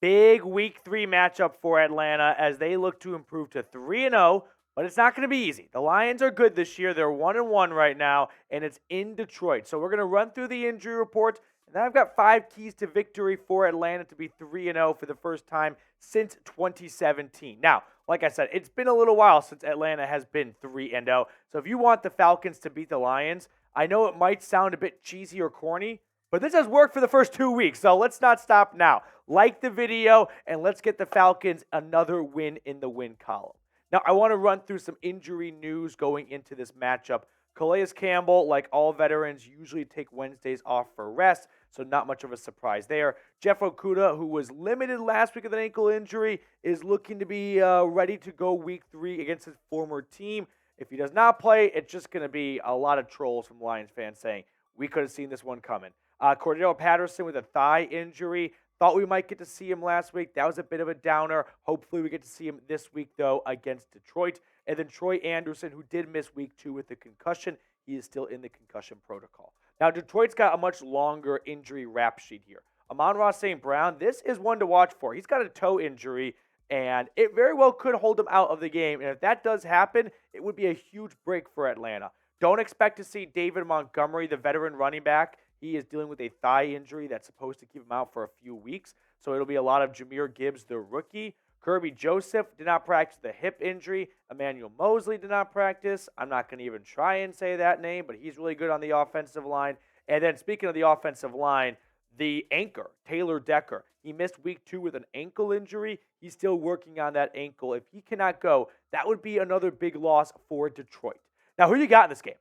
Big Week 3 matchup for Atlanta as they look to improve to 3-0, but it's not going to be easy. The Lions are good this year. They're 1-1 right now, and it's in Detroit. So we're going to run through the injury report, and then I've got 5 keys to victory for Atlanta to be 3-0 for the first time since 2017. Now, like I said, it's been a little while since Atlanta has been 3-0. So if you want the Falcons to beat the Lions, I know it might sound a bit cheesy or corny, but this has worked for the first 2 weeks, so let's not stop now. Like the video, and let's get the Falcons another win in the win column. Now, I want to run through some injury news going into this matchup. Calais Campbell, like all veterans, usually take Wednesdays off for rest, so not much of a surprise there. Jeff Okudah, who was limited last week with an ankle injury, is looking to be ready to go week 3 against his former team. If he does not play, it's just going to be a lot of trolls from Lions fans saying, we could have seen this one coming. Cordell Patterson with a thigh injury. Thought we might get to see him last week. That was a bit of a downer. Hopefully we get to see him this week, though, against Detroit. And then Troy Anderson, who did miss week 2 with the concussion. He is still in the concussion protocol. Now, Detroit's got a much longer injury rap sheet here. Amon-Ra St. Brown, this is one to watch for. He's got a toe injury, and it very well could hold him out of the game. And if that does happen, it would be a huge break for Atlanta. Don't expect to see David Montgomery, the veteran running back. He is dealing with a thigh injury that's supposed to keep him out for a few weeks. So it'll be a lot of Jahmyr Gibbs, the rookie. Kirby Joseph did not practice with a hip injury. Emmanuel Mosley did not practice. I'm not going to even try and say that name, but he's really good on the offensive line. And then speaking of the offensive line, the anchor, Taylor Decker, he missed week 2 with an ankle injury. He's still working on that ankle. If he cannot go, that would be another big loss for Detroit. Now, who you got in this game?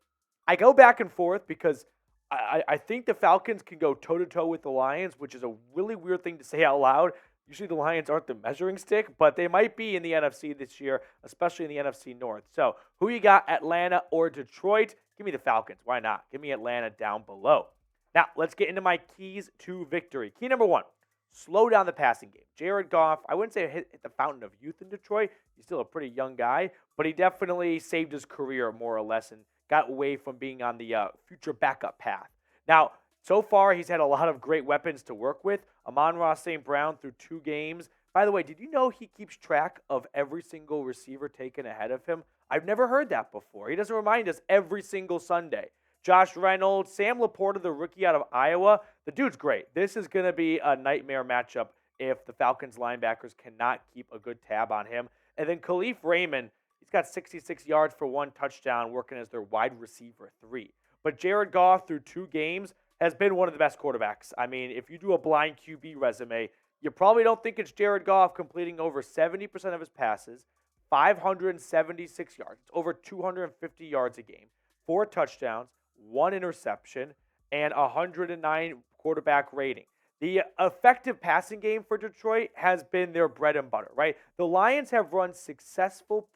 I go back and forth because I think the Falcons can go toe-to-toe with the Lions, which is a really weird thing to say out loud. Usually the Lions aren't the measuring stick, but they might be in the NFC this year, especially in the NFC North. So who you got, Atlanta or Detroit? Give me the Falcons. Why not? Give me Atlanta down below. Now, let's get into my keys to victory. Key number 1, slow down the passing game. Jared Goff, I wouldn't say hit the fountain of youth in Detroit. He's still a pretty young guy, but he definitely saved his career more or less and got away from being on the future backup path. Now, so far, he's had a lot of great weapons to work with. Amon-Ra St. Brown through 2 games. By the way, did you know he keeps track of every single receiver taken ahead of him? I've never heard that before. He doesn't remind us every single Sunday. Josh Reynolds, Sam Laporta, the rookie out of Iowa. The dude's great. This is going to be a nightmare matchup if the Falcons linebackers cannot keep a good tab on him. And then Khalif Raymond, he's got 66 yards for 1 touchdown, working as their wide receiver 3. But Jared Goff, through 2 games, has been one of the best quarterbacks. I mean, if you do a blind QB resume, you probably don't think it's Jared Goff completing over 70% of his passes, 576 yards. It's over 250 yards a game, 4 touchdowns, 1 interception, and 109 quarterback rating. The effective passing game for Detroit has been their bread and butter, right? The Lions have run successful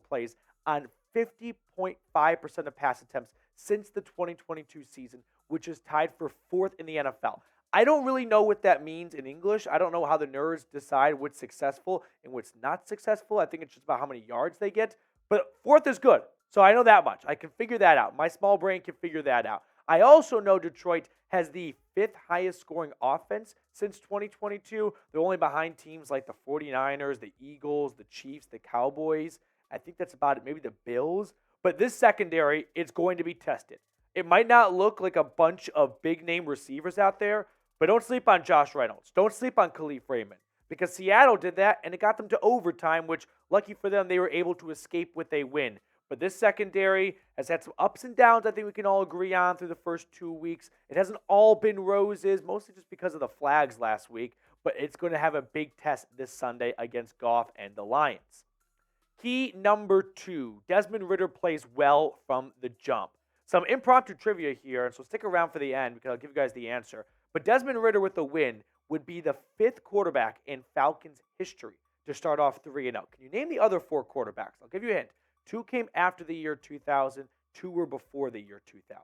plays on 50.5% of pass attempts since the 2022 season, which is tied for 4th in the NFL. I don't really know what that means in English. I don't know how the nerds decide what's successful and what's not successful. I think it's just about how many yards they get. But 4th is good. So I know that much. I can figure that out. My small brain can figure that out. I also know Detroit has the 5th highest scoring offense since 2022. They're only behind teams like the 49ers, the Eagles, the Chiefs, the Cowboys. I think that's about it. Maybe the Bills. But this secondary, it's going to be tested. It might not look like a bunch of big-name receivers out there, but don't sleep on Josh Reynolds. Don't sleep on Khalif Raymond, because Seattle did that, and it got them to overtime, which, lucky for them, they were able to escape with a win. But this secondary has had some ups and downs I think we can all agree on through the first 2 weeks. It hasn't all been roses, mostly just because of the flags last week, but it's going to have a big test this Sunday against Goff and the Lions. Key number 2, Desmond Ritter plays well from the jump. Some impromptu trivia here, so stick around for the end because I'll give you guys the answer. But Desmond Ritter with the win would be the 5th quarterback in Falcons history to start off 3-0. Can you name the other 4 quarterbacks? I'll give you a hint. 2 came after the year 2000, 2 were before the year 2000.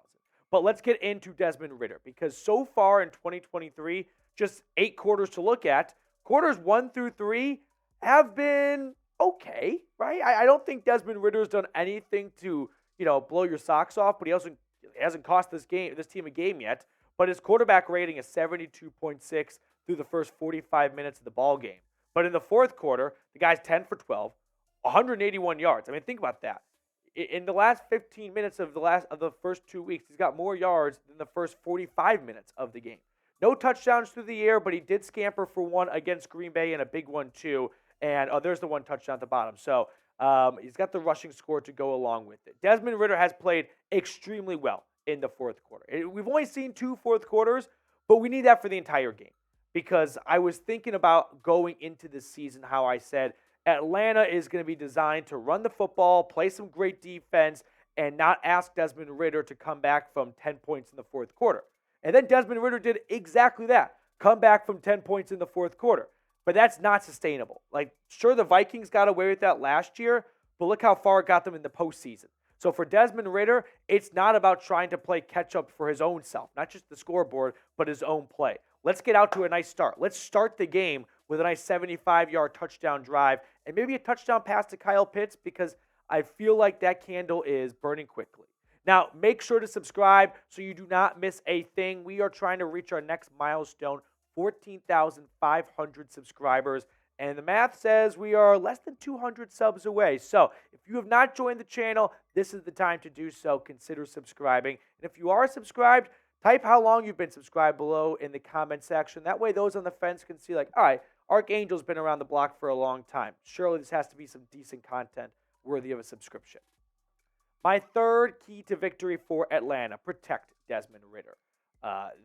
But let's get into Desmond Ritter, because so far in 2023, just 8 quarters to look at, quarters 1 through 3 have been okay, right? I don't think Desmond Ritter's done anything to, blow your socks off, but he hasn't cost this team a game yet. But his quarterback rating is 72.6. through the first 45 minutes of the ball game. But in the fourth quarter, the guy's 10 for 12, 181 yards. I mean, think about that. In the last 15 minutes of the first 2 weeks, he's got more yards than the first 45 minutes of the game. No touchdowns through the air, but he did scamper for one against Green Bay and a big one too. And there's the one touchdown at the bottom. So he's got the rushing score to go along with it. Desmond Ritter has played extremely well in the fourth quarter. We've only seen 2 fourth quarters, but we need that for the entire game. Because I was thinking about going into this season how I said Atlanta is going to be designed to run the football, play some great defense, and not ask Desmond Ritter to come back from 10 points in the fourth quarter. And then Desmond Ritter did exactly that, come back from 10 points in the fourth quarter. But that's not sustainable. Like, sure, the Vikings got away with that last year, but look how far it got them in the postseason. So for Desmond Ritter, it's not about trying to play catch-up for his own self, not just the scoreboard, but his own play. Let's get out to a nice start. Let's start the game with a nice 75-yard touchdown drive and maybe a touchdown pass to Kyle Pitts because I feel like that candle is burning quickly. Now, make sure to subscribe so you do not miss a thing. We are trying to reach our next milestone, 14,500 subscribers. And the math says we are less than 200 subs away. So if you have not joined the channel, this is the time to do so. Consider subscribing. And if you are subscribed, type how long you've been subscribed below in the comment section. That way those on the fence can see like, all right, Archangel's been around the block for a long time. Surely this has to be some decent content worthy of a subscription. My third key to victory for Atlanta, protect Desmond Ritter.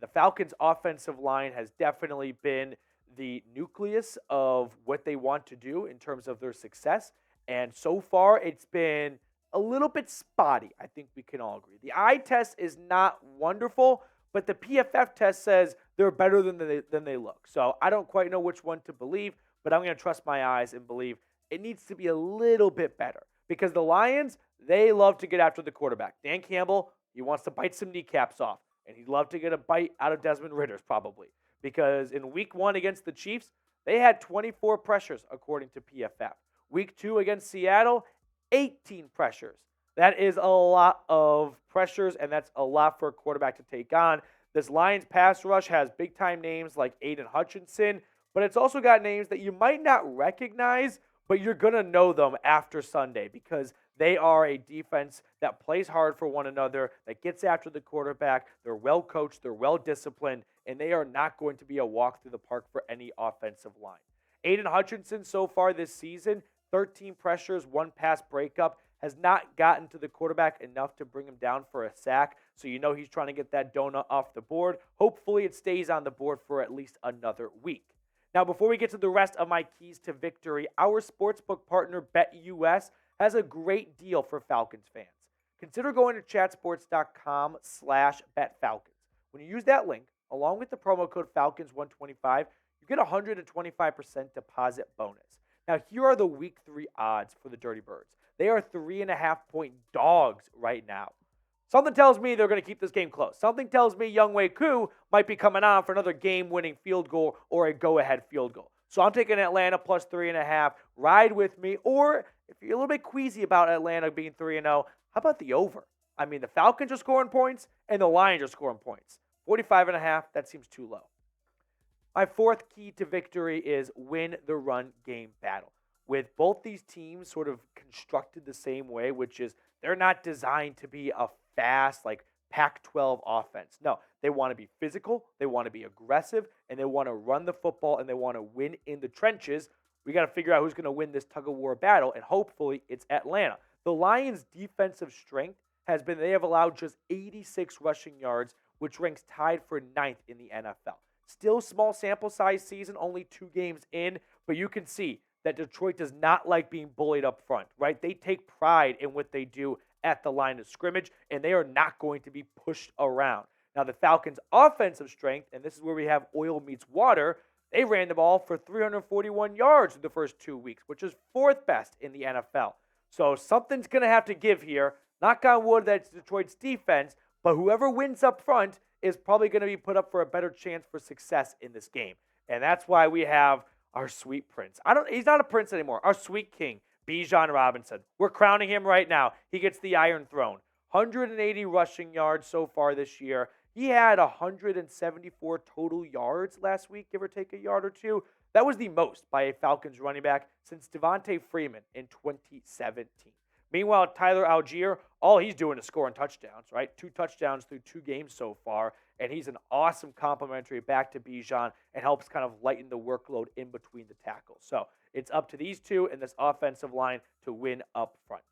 The Falcons' offensive line has definitely been the nucleus of what they want to do in terms of their success. And so far, it's been a little bit spotty. I think we can all agree. The eye test is not wonderful, but the PFF test says they're better than they look. So I don't quite know which one to believe, but I'm going to trust my eyes and believe it needs to be a little bit better. Because the Lions, they love to get after the quarterback. Dan Campbell, he wants to bite some kneecaps off. And he'd love to get a bite out of Desmond Ritter's probably. Because in week 1 against the Chiefs, they had 24 pressures, according to PFF. Week 2 against Seattle, 18 pressures. That is a lot of pressures, and that's a lot for a quarterback to take on. This Lions pass rush has big-time names like Aiden Hutchinson, but it's also got names that you might not recognize, but you're going to know them after Sunday because they are a defense that plays hard for one another, that gets after the quarterback. They're well coached, they're well disciplined, and they are not going to be a walk through the park for any offensive line. Aiden Hutchinson so far this season, 13 pressures, 1 pass breakup, has not gotten to the quarterback enough to bring him down for a sack. So you know he's trying to get that donut off the board. Hopefully it stays on the board for at least another week. Now, before we get to the rest of my keys to victory, our sportsbook partner BetUS has a great deal for Falcons fans. Consider going to chatsports.com/betfalcons. When you use that link, along with the promo code Falcons125, you get a 125% deposit bonus. Now, here are the Week 3 odds for the Dirty Birds. They are 3.5-point dogs right now. Something tells me they're going to keep this game close. Something tells me Younghoe Koo might be coming on for another game-winning field goal or a go-ahead field goal. So I'm taking Atlanta plus 3.5. Ride with me. Or if you're a little bit queasy about Atlanta being 3-0, how about the over? I mean, the Falcons are scoring points and the Lions are scoring points. 45.5, that seems too low. My fourth key to victory is win the run game battle. With both these teams sort of constructed the same way, which is they're not designed to be a fast, like Pac-12 offense. No, they want to be physical, they want to be aggressive, and they want to run the football, and they want to win in the trenches. We got to figure out who's going to win this tug-of-war battle, and hopefully it's Atlanta. The Lions' defensive strength has been they have allowed just 86 rushing yards, which ranks tied for 9th in the NFL. Still small sample size season, only 2 games in, but you can see that Detroit does not like being bullied up front, right? They take pride in what they do at the line of scrimmage, and they are not going to be pushed around. Now, the Falcons' offensive strength, and this is where we have oil meets water, they ran the ball for 341 yards in the first 2 weeks, which is 4th best in the NFL. So something's going to have to give here. Knock on wood, that's Detroit's defense, but whoever wins up front is probably going to be put up for a better chance for success in this game. And that's why we have our sweet prince. He's not a prince anymore. Our sweet king, Bijan Robinson. We're crowning him right now. He gets the Iron Throne. 180 rushing yards so far this year. He had 174 total yards last week, give or take a yard or two. That was the most by a Falcons running back since Devontae Freeman in 2017. Meanwhile, Tyler Algier, all he's doing is scoring touchdowns, right? 2 touchdowns through 2 games so far, and he's an awesome complementary back to Bijan and helps kind of lighten the workload in between the tackles. So it's up to these two and this offensive line to win up front.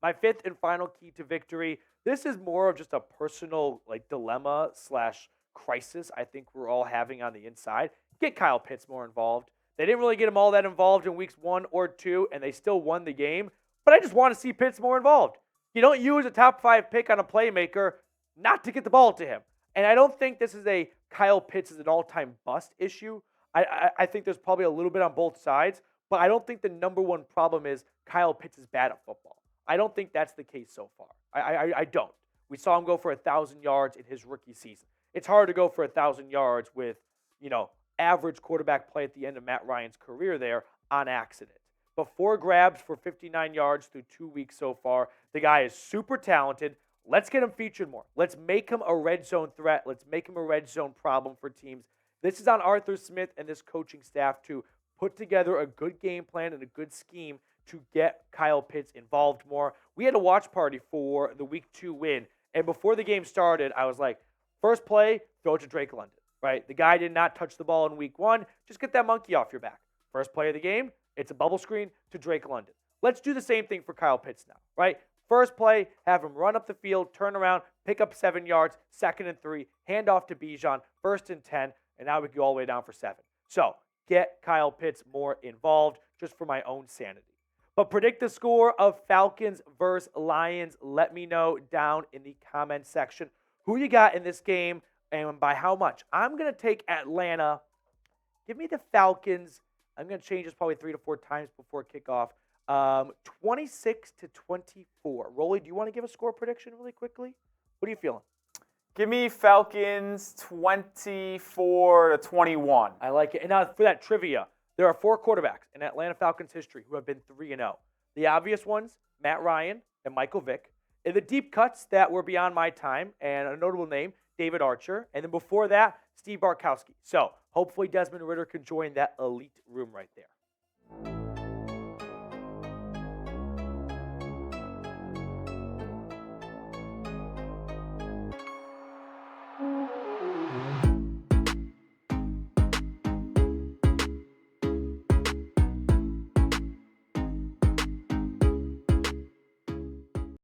My fifth and final key to victory, this is more of just a personal dilemma / crisis I think we're all having on the inside. Get Kyle Pitts more involved. They didn't really get him all that involved in weeks 1 or 2, and they still won the game. But I just want to see Pitts more involved. You don't use a top 5 pick on a playmaker not to get the ball to him. And I don't think this is a Kyle Pitts is an all-time bust issue. I think there's probably a little bit on both sides, but I don't think the number one problem is Kyle Pitts is bad at football. I don't think that's the case so far. I don't. We saw him go for 1,000 yards in his rookie season. It's hard to go for 1,000 yards with, average quarterback play at the end of Matt Ryan's career there on accident. But 4 grabs for 59 yards through 2 weeks so far. The guy is super talented. Let's get him featured more. Let's make him a red zone threat. Let's make him a red zone problem for teams. This is on Arthur Smith and this coaching staff to put together a good game plan and a good scheme to get Kyle Pitts involved more. We had a watch party for the week 2 win, and before the game started, I was like, first play, throw it to Drake London, right? The guy did not touch the ball in week 1. Just get that monkey off your back. First play of the game, it's a bubble screen to Drake London. Let's do the same thing for Kyle Pitts now, right? First play, have him run up the field, turn around, pick up 7 yards, 2nd and 3, hand off to Bijan, 1st and 10, and now we go all the way down for 7. So get Kyle Pitts more involved just for my own sanity. But predict the score of Falcons versus Lions. Let me know down in the comment section who you got in this game and by how much. I'm going to take Atlanta. Give me the Falcons. I'm going to change this probably 3 to 4 times before kickoff. 26-24. Rolly, do you want to give a score prediction really quickly? What are you feeling? Give me Falcons 24-21. I like it. And now for that trivia, there are 4 quarterbacks in Atlanta Falcons history who have been 3-0. The obvious ones, Matt Ryan and Michael Vick. In the deep cuts that were beyond my time, and a notable name, David Archer. And then before that, Steve Bartkowski. So hopefully Desmond Ritter can join that elite room right there.